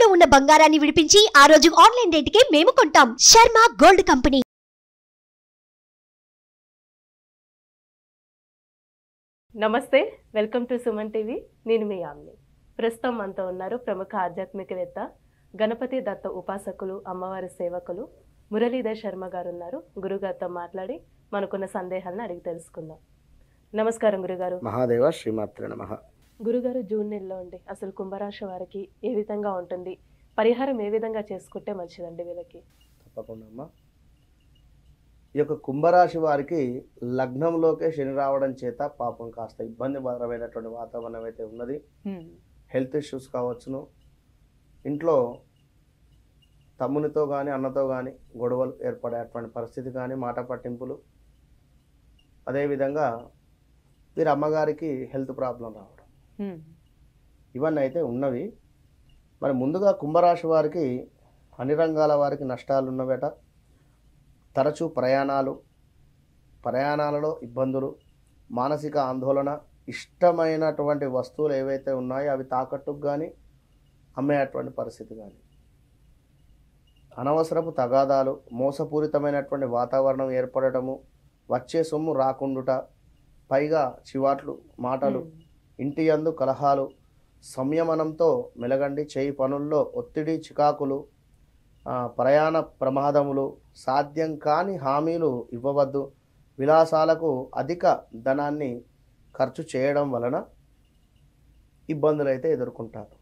తాకట్టులో ఉన్న బంగారాన్ని విడిపించి ఆ రోజు ఆన్లైన్ రేటుకే మేము కొంటాం. Sharma gold company. నమస్తే, వెల్కమ్ టు సుమన్ టీవీ. నేను మీ యామిని. ప్రస్తుతం మనతో ఉన్నారు ప్రముఖ ఆధ్యాత్మికవేత్త, గణపతి దత్త ఉపాసకులు, అమ్మవారి సేవకులు మురళీధర్ శర్మ గారు ఉన్నారు. గురుగారితో మాట్లాడి మనకున్న సందేహాలను అడిగి తెలుసుకుందాం. నమస్కారం గురుగారు. మహాదేవ శ్రీమాత్రే నమః. గురుగారు, జూన్ నెలలో అండి అసలు కుంభరాశి వారికి ఏ విధంగా ఉంటుంది, పరిహారం ఏ విధంగా చేసుకుంటే మంచిదండి వీళ్ళకి? తప్పకుండా అమ్మా. ఈ యొక్క కుంభరాశి వారికి లగ్నంలోకే శని రావడం చేత పాపం కాస్త ఇబ్బందికరమైనటువంటి వాతావరణం అయితే ఉన్నది. హెల్త్ ఇష్యూస్ కావచ్చును, ఇంట్లో తమ్మునితో కానీ అన్నతో కానీ గొడవలు ఏర్పడేటువంటి పరిస్థితి కానీ, మాట పట్టింపులు, అదేవిధంగా వీరి అమ్మగారికి హెల్త్ ప్రాబ్లం రావడం, ఇవన్నీ అయితే ఉన్నవి. మరి ముందుగా కుంభరాశి వారికి అన్ని రంగాల వారికి నష్టాలు ఉన్నవేట. తరచూ ప్రయాణాలలో ఇబ్బందులు, మానసిక ఆందోళన, ఇష్టమైనటువంటి వస్తువులు ఏవైతే ఉన్నాయో అవి తాకట్టుకు కానీ అమ్మేటువంటి పరిస్థితి కానీ, అనవసరపు తగాదాలు, మోసపూరితమైనటువంటి వాతావరణం ఏర్పడటము, వచ్చే సొమ్ము రాకుండుట, పైగా చివాట్లు మాటలు, ఇంటి యందు కలహాలు, సంయమనంతో మెలగండి. చేయి పనుల్లో ఒత్తిడి, చికాకులు, ప్రయాణ ప్రమాదములు, సాధ్యం కాని హామీలు ఇవ్వవద్దు. విలాసాలకు అధిక ధనాన్ని ఖర్చు చేయడం వలన ఇబ్బందులు అయితే ఎదుర్కొంటారు.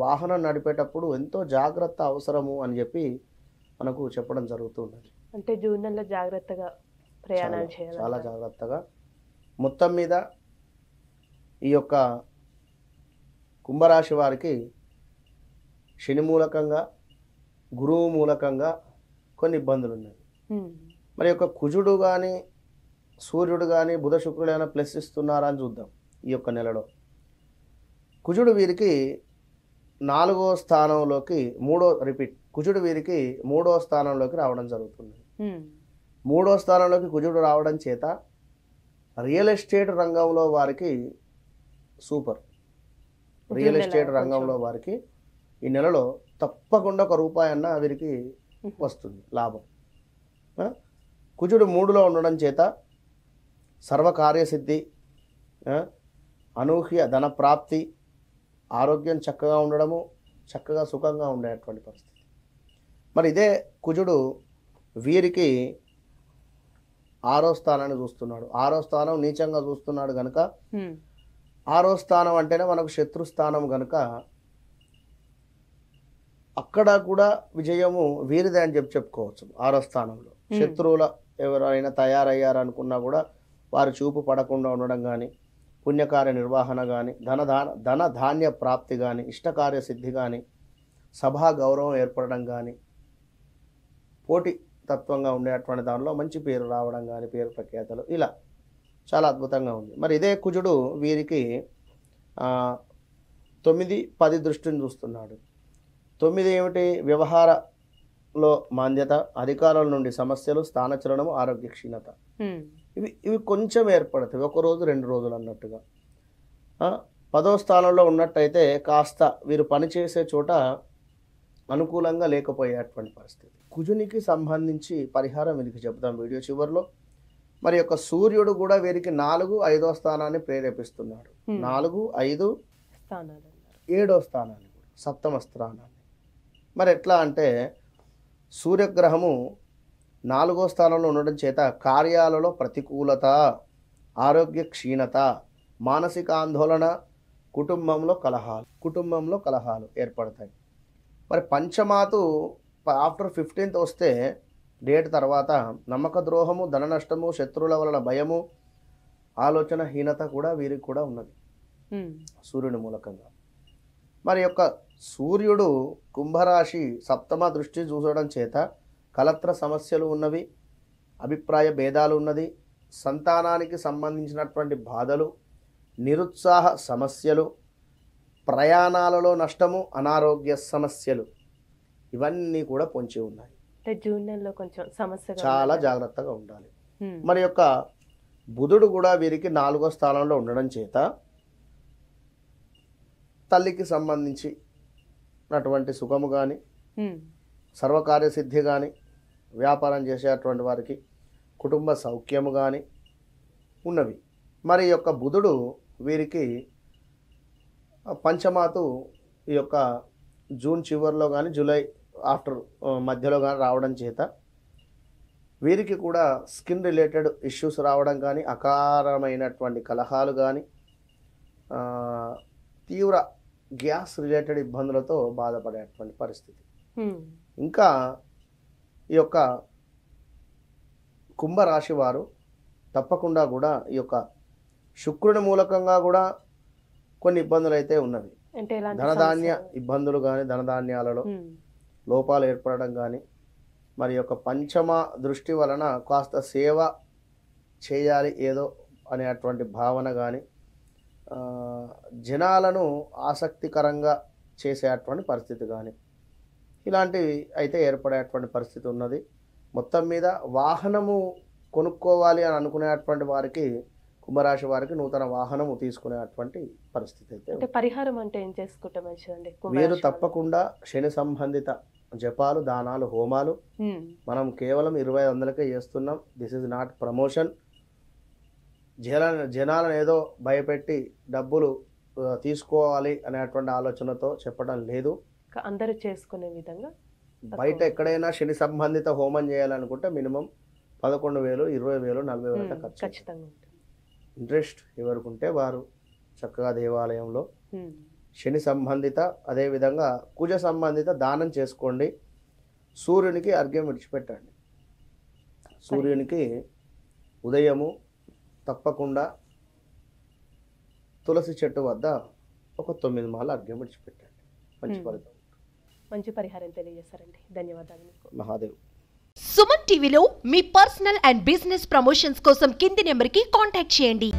వాహనం నడిపేటప్పుడు ఎంతో జాగ్రత్త అవసరము అని చెప్పి మనకు చెప్పడం జరుగుతున్నది. అంటే జూన్ నెలలో జాగ్రత్తగా ప్రయాణాలు చేయాలి, చాలా జాగ్రత్తగా. మొత్తం మీద ఈ యొక్క కుంభరాశి వారికి శని మూలకంగా, గురువు మూలకంగా కొన్ని ఇబ్బందులు ఉన్నాయి. మరి యొక్క కుజుడు కానీ సూర్యుడు కానీ బుధ శుక్రుడు ఏమైనా ప్లస్ ఇస్తున్నారా అని చూద్దాం. ఈ యొక్క నెలలో కుజుడు వీరికి 4వ స్థానంలోకి కుజుడు వీరికి 3వ స్థానంలోకి రావడం జరుగుతుంది. 3వ స్థానంలోకి కుజుడు రావడం చేత రియల్ ఎస్టేట్ రంగంలో వారికి సూపర్. రియల్ ఎస్టేట్ రంగంలో వారికి ఈ నెలలో తప్పకుండా ₹1 అన్న వీరికి వస్తుంది లాభం. కుజుడు 3లో ఉండడం చేత సర్వకార్యసిద్ధి, అనూహ్య ధన ప్రాప్తి, ఆరోగ్యం చక్కగా ఉండడము, చక్కగా సుఖంగా ఉండేటువంటి పరిస్థితి. మరి ఇదే కుజుడు వీరికి 6వ స్థానాన్ని చూస్తున్నాడు. 6వ స్థానం నీచంగా చూస్తున్నాడు కనుక, 6వ స్థానం అంటేనే మనకు శత్రుస్థానం కనుక అక్కడ కూడా విజయము వీరిదే అని చెప్పుకోవచ్చు. 6వ స్థానంలో శత్రువుల ఎవరైనా తయారయ్యారనుకున్నా కూడా వారు చూపు పడకుండా ఉండడం కానీ, పుణ్యకార్య నిర్వహణ కానీ, ధన ధాన్య ప్రాప్తి కానీ, ఇష్టకార్య సిద్ధి కానీ, సభా గౌరవం ఏర్పడడం కానీ, పోటీ తత్వంగా ఉండేటువంటి దానిలో మంచి పేరు రావడం కానీ, పేరు ప్రఖ్యాతలు, ఇలా చాలా అద్భుతంగా ఉంది. మరి ఇదే కుజుడు వీరికి 9, 10 దృష్టిని చూస్తున్నాడు. 9 ఏమిటి? వ్యవహారలో మాంద్యత, అధికారుల నుండి సమస్యలు, స్థానచలనము, ఆరోగ్య క్షీణత, ఇవి కొంచెం ఏర్పడతాయి, 1 రోజు 2 రోజులు అన్నట్టుగా. 10వ స్థానంలో ఉన్నట్టయితే కాస్త వీరు పనిచేసే చోట అనుకూలంగా లేకపోయేటువంటి పరిస్థితి. కుజునికి సంబంధించి పరిహారం వీరికి చెప్తాం వీడియో చివరిలో. మరి యొక్క సూర్యుడు కూడా వీరికి 4, 5వ స్థానాన్ని ప్రేరేపిస్తున్నాడు. 4, 5, 7వ స్థానాన్ని, సప్తమ స్థానాన్ని. మరి ఎట్లా అంటే సూర్యగ్రహము 4వ స్థానంలో ఉండడం చేత కార్యాలలో ప్రతికూలత, ఆరోగ్య క్షీణత, మానసిక ఆందోళన, కుటుంబంలో కలహాలు ఏర్పడతాయి. మరి పంచమాతు ఆఫ్టర్ 15th వస్తే డేట్ తర్వాత నమ్మక ద్రోహము, ధన నష్టము, శత్రువుల వలన భయము, ఆలోచన హీనత కూడా వీరికి కూడా ఉన్నది సూర్యుని మూలకంగా. మరి యొక్క సూర్యుడు కుంభరాశి సప్తమ దృష్టి చూసడం చేత కలత్ర సమస్యలు ఉన్నవి, అభిప్రాయ భేదాలు ఉన్నది, సంతానానికి సంబంధించినటువంటి బాధలు, నిరుత్సాహ సమస్యలు, ప్రయాణాలలో నష్టము, అనారోగ్య సమస్యలు, ఇవన్నీ కూడా పొంచి ఉన్నాయి. జూన్ నెలలో కొంచెం సమస్య, చాలా జాగ్రత్తగా ఉండాలి. మరి యొక్క బుధుడు కూడా వీరికి 4వ స్థానంలో ఉండడం చేత తల్లికి సంబంధించి కోరుకున్నటువంటి సుఖము కానీ, సర్వకార్యసిద్ధి కానీ, వ్యాపారం చేసేటువంటి వారికి కుటుంబ సౌఖ్యము కానీ ఉన్నవి. మరి ఈ యొక్క బుధుడు వీరికి పంచమాతు ఈ యొక్క జూన్ చివరిలో కానీ జూలై ఆఫ్టర్ మధ్యలో కానీ రావడం చేత వీరికి కూడా స్కిన్ రిలేటెడ్ ఇష్యూస్ రావడం కానీ, అకారమైనటువంటి కలహాలు కానీ, తీవ్ర గ్యాస్ రిలేటెడ్ ఇబ్బందులతో బాధపడేటువంటి పరిస్థితి. ఇంకా ఈ యొక్క కుంభరాశి వారు తప్పకుండా కూడా ఈ యొక్క శుక్రుని మూలకంగా కూడా కొన్ని ఇబ్బందులు అయితే ఉన్నవి. ధనధాన్య ఇబ్బందులు కానీ, ధనధాన్యాలలో లోపాలు ఏర్పడడం కానీ, మరి యొక్క పంచమ దృష్టి వలన కాస్త సేవ చేయాలి ఏదో అనేటువంటి భావన కానీ, జనాలను ఆసక్తికరంగా చేసేటువంటి పరిస్థితి కానీ, ఇలాంటివి అయితే ఏర్పడేటువంటి పరిస్థితి ఉన్నది. మొత్తం మీద వాహనము కొనుక్కోవాలి అని అనుకునేటువంటి వారికి, కుంభరాశి వారికి నూతన వాహనము తీసుకునేటువంటి పరిస్థితి అయితే. పరిహారం అంటే ఏం చేసుకుంటే మంచిదండి? మీరు తప్పకుండా శని సంబంధిత జపాలు, దానాలు, హోమాలు మనం కేవలం 20,000కే చేస్తున్నాం. This is not promotion. జనాలను ఏదో భయపెట్టి డబ్బులు తీసుకోవాలి అనేటువంటి ఆలోచనతో చెప్పడం లేదు. అందరూ చేసుకునే విధంగా బయట ఎక్కడైనా శని సంబంధిత హోమం చేయాలనుకుంటే మినిమం 11,000, 20,000, 40,000 ఖర్చు ఖచ్చితంగా ఉంటుంది. ఇంట్రెస్ట్ ఎవరికి ఉంటే వారు చక్కగా దేవాలయంలో శని సంబంధిత, అదేవిధంగా కుజ సంబంధిత దానం చేసుకోండి. సూర్యునికి అర్ఘ్యం విడిచిపెట్టండి. సూర్యునికి ఉదయము తప్పకుండా తులసి చెట్టు వద్ద ఒక 9 మాల అర్ఘ్యం విడిచిపెట్టండి. మంచి ఫలితం, మంచి పరిహారం తెలియజేశారండి. ధన్యవాదాలు మీకు. మహాదేవ్. సుమన్ టీవీలో మీ పర్సనల్ అండ్ బిజినెస్ ప్రమోషన్స్ కోసం కింది నెంబర్కి కాంటాక్ట్ చేయండి.